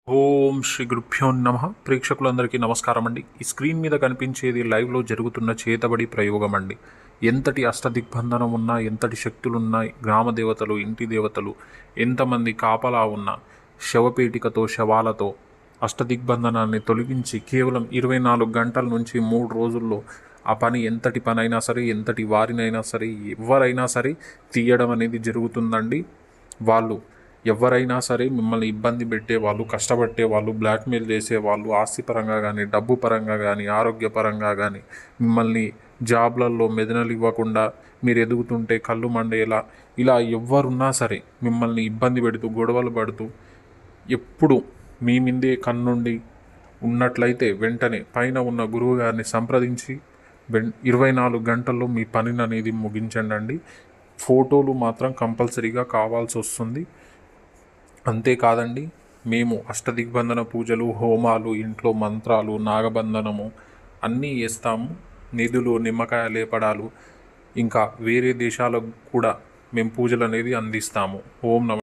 ఓం శ్రీ గురుభ్యో నమ. ప్రేక్షకులందరికీ నమస్కారం అండి. ఈ స్క్రీన్ మీద కనిపించేది లైవ్లో జరుగుతున్న చేతబడి ప్రయోగం అండి. ఎంతటి అష్టదిగ్బంధనం ఉన్నా, ఎంతటి శక్తులున్నా, గ్రామ దేవతలు, ఇంటి దేవతలు, ఎంతమంది కాపలా ఉన్నా, శవపేటికతో శవాలతో అష్టదిగ్బంధనాన్ని తొలగించి కేవలం 24 గంటల నుంచి 3 రోజుల్లో ఆ పని ఎంతటి పని అయినా సరే, ఎంతటి వారినైనా సరే, ఎవరైనా సరే తీయడం అనేది జరుగుతుందండి. వాళ్ళు ఎవరైనా సరే మిమ్మల్ని ఇబ్బంది పెట్టేవాళ్ళు, కష్టపట్టేవాళ్ళు, బ్లాక్మెయిల్ చేసేవాళ్ళు, ఆస్తిపరంగా కానీ, డబ్బు పరంగా కానీ, ఆరోగ్యపరంగా కానీ, మిమ్మల్ని జాబ్లలో మెదనలు ఇవ్వకుండా మీరు ఎదుగుతుంటే కళ్ళు మండేలా ఇలా ఎవరున్నా సరే మిమ్మల్ని ఇబ్బంది పెడుతూ, గొడవలు పడుతూ, ఎప్పుడు మీ మీదే కన్నుండి ఉన్నట్లయితే వెంటనే పైన ఉన్న గురువు గారిని సంప్రదించి 24 గంటల్లో మీ పనిని అనేది ముగించండి. ఫోటోలు మాత్రం కంపల్సరీగా కావాల్సి వస్తుంది. అంతేకాదండి, మేము అష్టదిగ్బంధన పూజలు, హోమాలు, ఇంట్లో మంత్రాలు, నాగబంధనము అన్నీ చేస్తాము. నిధులు, నిమ్మకాయ లేపడాలు, ఇంకా వేరే దేశాలకు కూడా మేము పూజలు అనేది అందిస్తాము. ఓం నమ